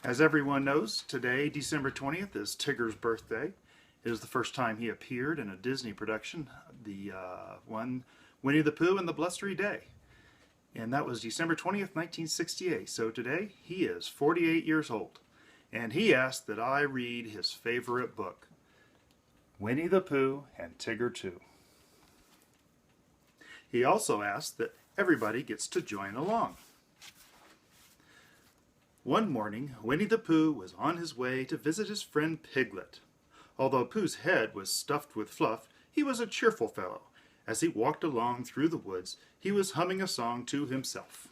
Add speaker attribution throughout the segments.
Speaker 1: As everyone knows, today, December 20th, is Tigger's birthday. It is the first time he appeared in a Disney production, the one Winnie the Pooh and the Blustery Day. And that was December 20th, 1968. So today, he is 48 years old. And he asked that I read his favorite book, Winnie the Pooh and Tigger 2. He also asked that everybody gets to join along. One morning, Winnie the Pooh was on his way to visit his friend Piglet. Although Pooh's head was stuffed with fluff, he was a cheerful fellow. As he walked along through the woods, he was humming a song to himself.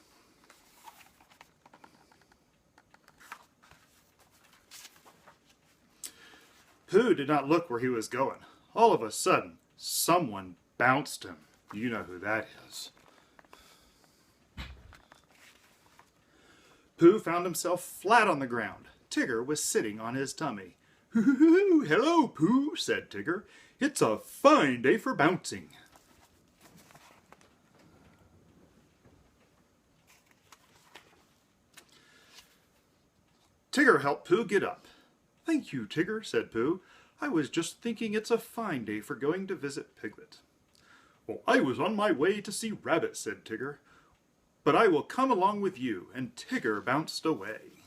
Speaker 1: Pooh did not look where he was going. All of a sudden, someone bounced him. You know who that is. Pooh found himself flat on the ground. Tigger was sitting on his tummy. "Hello, Pooh," said Tigger. "It's a fine day for bouncing." Tigger helped Pooh get up. "Thank you, Tigger," said Pooh. "I was just thinking it's a fine day for going to visit Piglet." "Well, I was on my way to see Rabbit," said Tigger. "But I will come along with you," and Tigger bounced away.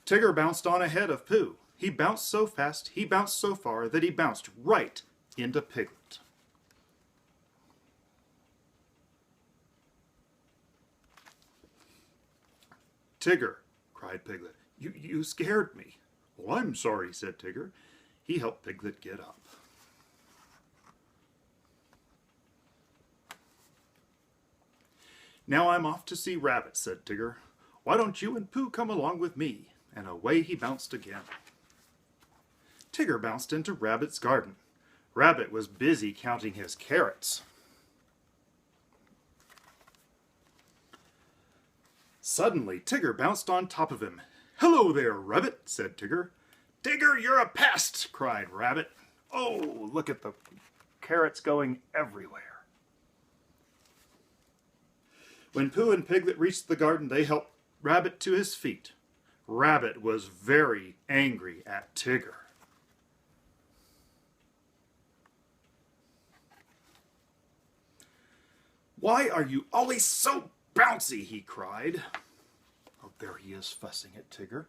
Speaker 1: Tigger bounced on ahead of Pooh. He bounced so fast, he bounced so far, that he bounced right into Piglet. "Tigger," cried Piglet, you scared me." "Well, I'm sorry," said Tigger. He helped Piglet get up. "Now I'm off to see Rabbit," said Tigger. "Why don't you and Pooh come along with me?" And away he bounced again. Tigger bounced into Rabbit's garden. Rabbit was busy counting his carrots. Suddenly, Tigger bounced on top of him. "Hello there, Rabbit," said Tigger. "Tigger, you're a pest," cried Rabbit. Oh, look at the carrots going everywhere. When Pooh and Piglet reached the garden, they helped Rabbit to his feet. Rabbit was very angry at Tigger. "Why are you always so bouncy?" he cried. Oh, there he is fussing at Tigger.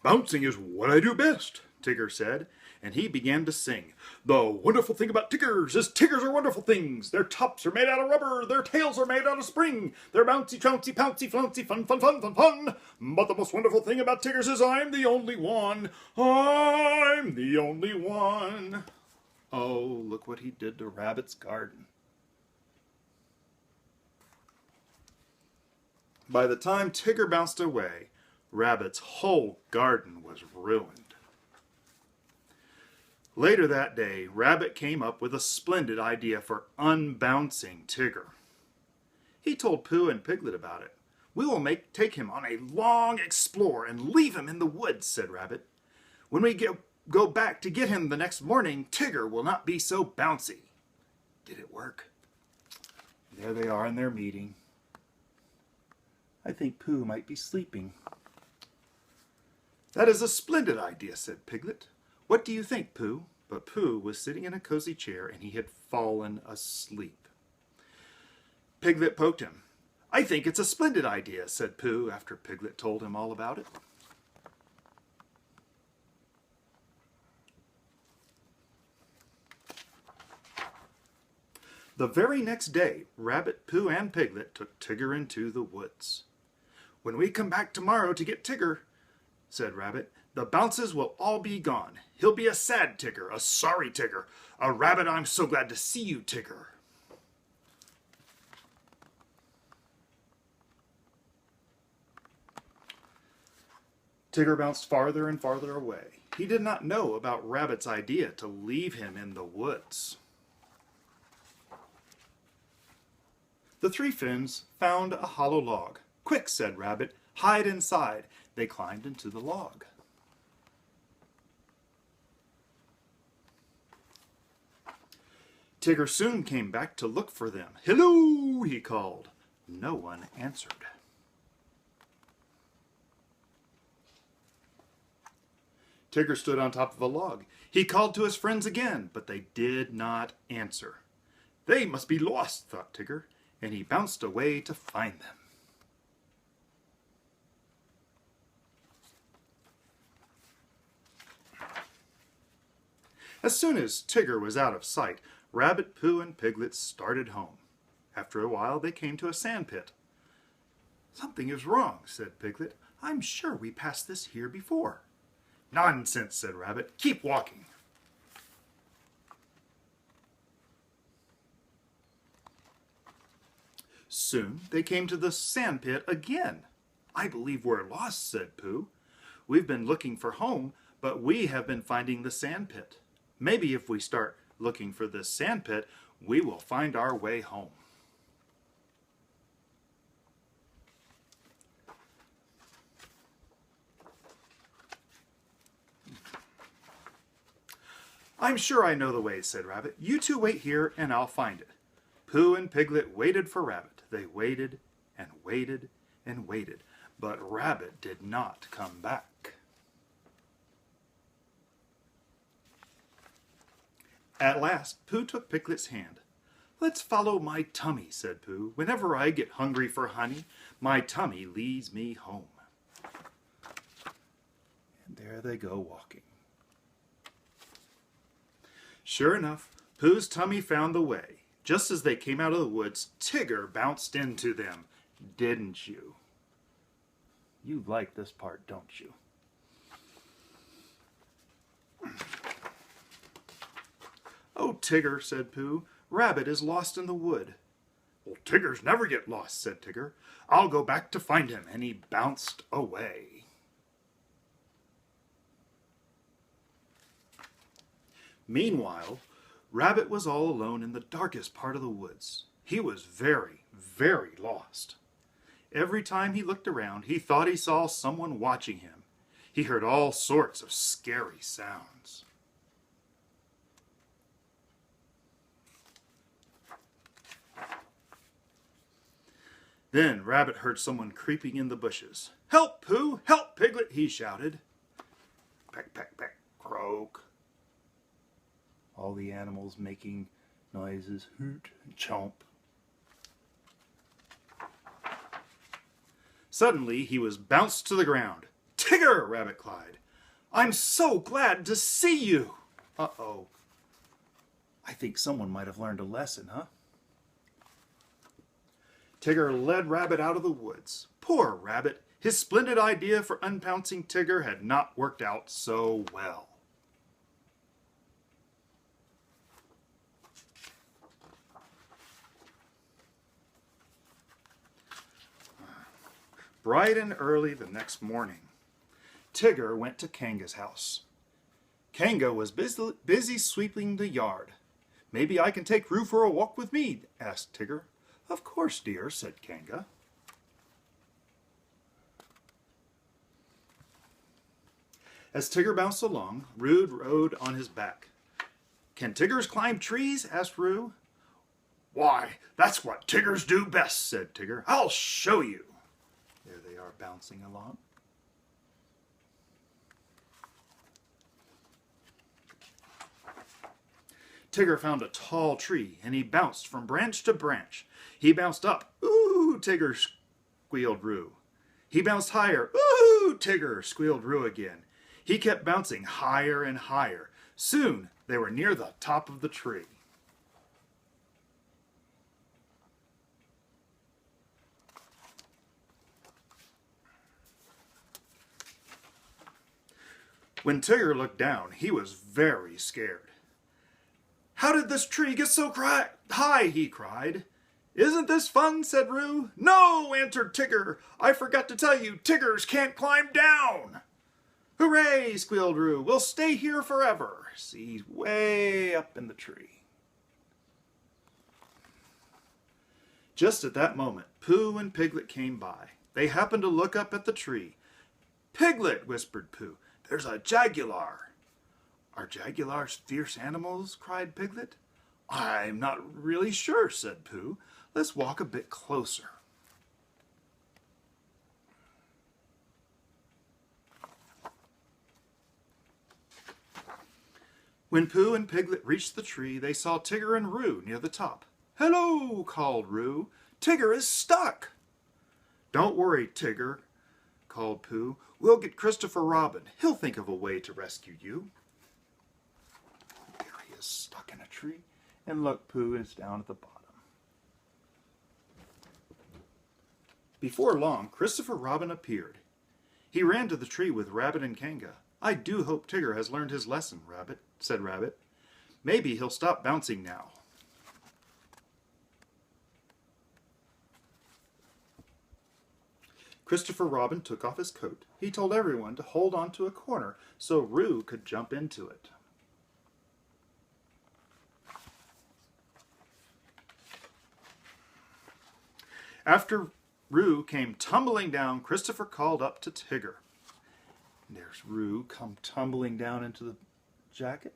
Speaker 1: "Bouncing is what I do best," Tigger said, and he began to sing. "The wonderful thing about Tiggers is Tiggers are wonderful things. Their tops are made out of rubber, their tails are made out of spring. They're bouncy, trouncy, pouncy, flouncy, fun, fun, fun, fun, fun. But the most wonderful thing about Tiggers is I'm the only one. I'm the only one." Oh, look what he did to Rabbit's garden. By the time Tigger bounced away, Rabbit's whole garden was ruined. Later that day, Rabbit came up with a splendid idea for unbouncing Tigger. He told Pooh and Piglet about it. "We will take him on a long explore and leave him in the woods," said Rabbit. "When we go back to get him the next morning, Tigger will not be so bouncy." Did it work? There they are in their meeting. I think Pooh might be sleeping. "That is a splendid idea," said Piglet. "What do you think, Pooh?" But Pooh was sitting in a cozy chair and he had fallen asleep. Piglet poked him. "I think it's a splendid idea," said Pooh after Piglet told him all about it. The very next day, Rabbit, Pooh, and Piglet took Tigger into the woods. "When we come back tomorrow to get Tigger," said Rabbit, "the bounces will all be gone. He'll be a sad Tigger, a sorry Tigger, a Rabbit I'm so glad to see you Tigger." Tigger bounced farther and farther away. He did not know about Rabbit's idea to leave him in the woods. The three friends found a hollow log. "Quick," said Rabbit, "hide inside." They climbed into the log. Tigger soon came back to look for them. "Hello," he called. No one answered. Tigger stood on top of a log. He called to his friends again, but they did not answer. "They must be lost," thought Tigger, and he bounced away to find them. As soon as Tigger was out of sight, Rabbit, Pooh, and Piglet started home. After a while, they came to a sandpit. "Something is wrong," said Piglet. "I'm sure we passed this here before." "Nonsense," said Rabbit. "Keep walking." Soon they came to the sandpit again. "I believe we're lost," said Pooh. "We've been looking for home, but we have been finding the sandpit. Maybe if we start looking for this sandpit, we will find our way home." "I'm sure I know the way," said Rabbit. "You two wait here and I'll find it." Pooh and Piglet waited for Rabbit. They waited and waited and waited, but Rabbit did not come back. At last, Pooh took Piglet's hand. "Let's follow my tummy," said Pooh. "Whenever I get hungry for honey, my tummy leads me home." And there they go walking. Sure enough, Pooh's tummy found the way. Just as they came out of the woods, Tigger bounced into them. Didn't you? You like this part, don't you? "Oh, Tigger," said Pooh, "Rabbit is lost in the wood." "Well, Tiggers never get lost," said Tigger. "I'll go back to find him." And he bounced away. Meanwhile, Rabbit was all alone in the darkest part of the woods. He was very, very lost. Every time he looked around, he thought he saw someone watching him. He heard all sorts of scary sounds. Then Rabbit heard someone creeping in the bushes. "Help, Pooh! Help, Piglet!" he shouted. Peck, peck, peck, croak. All the animals making noises, hoot and chomp. Suddenly he was bounced to the ground. "Tigger!" Rabbit cried. "I'm so glad to see you!" Uh-oh. I think someone might have learned a lesson, huh? Tigger led Rabbit out of the woods. Poor Rabbit! His splendid idea for unpouncing Tigger had not worked out so well. Bright and early the next morning, Tigger went to Kanga's house. Kanga was busy sweeping the yard. "Maybe I can take Roo for a walk with me?" asked Tigger. "Of course, dear," said Kanga. As Tigger bounced along, Roo rode on his back. "Can Tiggers climb trees?" asked Roo. "Why, that's what Tiggers do best," said Tigger. "I'll show you." There they are bouncing along. Tigger found a tall tree and he bounced from branch to branch. He bounced up. "Ooh, Tigger," squealed Roo. He bounced higher. "Ooh, Tigger," squealed Roo again. He kept bouncing higher and higher. Soon they were near the top of the tree. When Tigger looked down, he was very scared. "How did this tree get so high?" he cried. "Isn't this fun?" said Roo. "No," answered Tigger. "I forgot to tell you, Tiggers can't climb down." "Hooray!" squealed Roo. "We'll stay here forever." See, he's way up in the tree. Just at that moment, Pooh and Piglet came by. They happened to look up at the tree. "Piglet," whispered Pooh, "there's a jaguar." "Are jaguars fierce animals?" cried Piglet. I'm not really sure, said Pooh. Let's walk a bit closer. When Pooh and Piglet reached the tree, they saw Tigger and Roo near the top. "Hello," called Roo. "Tigger is stuck." "Don't worry, Tigger," called Pooh. "We'll get Christopher Robin. He'll think of a way to rescue you." There he is, stuck in a tree. And look, Pooh is down at the bottom. Before long, Christopher Robin appeared. He ran to the tree with Rabbit and Kanga. "I do hope Tigger has learned his lesson, Rabbit," said Rabbit. "Maybe he'll stop bouncing now." Christopher Robin took off his coat. He told everyone to hold on to a corner so Roo could jump into it. After Roo came tumbling down, Christopher called up to Tigger. There's Roo come tumbling down into the jacket.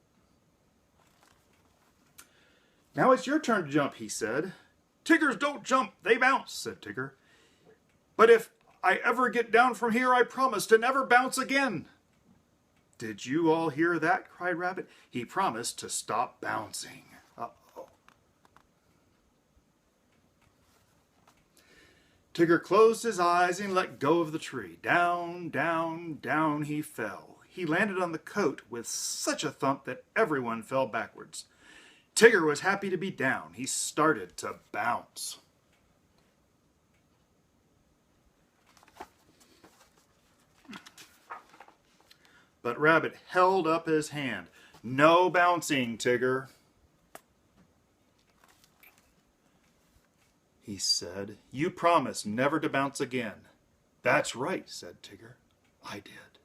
Speaker 1: "Now it's your turn to jump," he said. "Tiggers don't jump, they bounce," said Tigger. "But if I ever get down from here, I promise to never bounce again." "Did you all hear that?" cried Rabbit. "He promised to stop bouncing." Uh-oh. Tigger closed his eyes and let go of the tree. Down, down, down he fell. He landed on the coat with such a thump that everyone fell backwards. Tigger was happy to be down. He started to bounce. But Rabbit held up his hand. "No bouncing, Tigger," he said. "You promised never to bounce again." "That's right," said Tigger. "I did."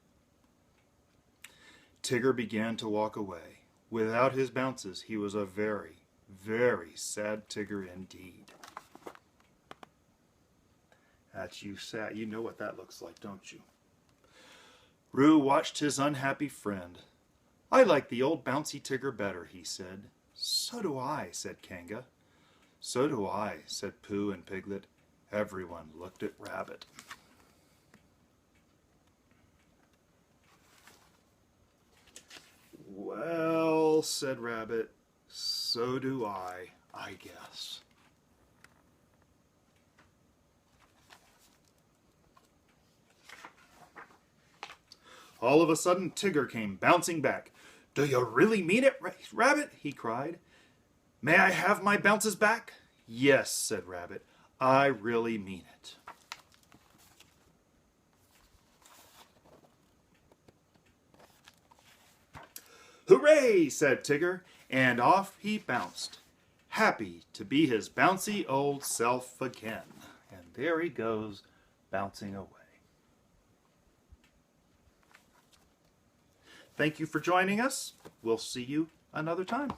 Speaker 1: Tigger began to walk away. Without his bounces, he was a very, very sad Tigger indeed. That's you sad. You know what that looks like, don't you? Roo watched his unhappy friend. "I like the old bouncy Tigger better," he said. "So do I," said Kanga. "So do I," said Pooh and Piglet. Everyone looked at Rabbit. "Well," said Rabbit, "so do I guess." All of a sudden, Tigger came bouncing back. "Do you really mean it, Rabbit?" he cried. "May I have my bounces back?" "Yes," said Rabbit, "I really mean it." "Hooray!" said Tigger, and off he bounced, happy to be his bouncy old self again. And there he goes, bouncing away. Thank you for joining us. We'll see you another time.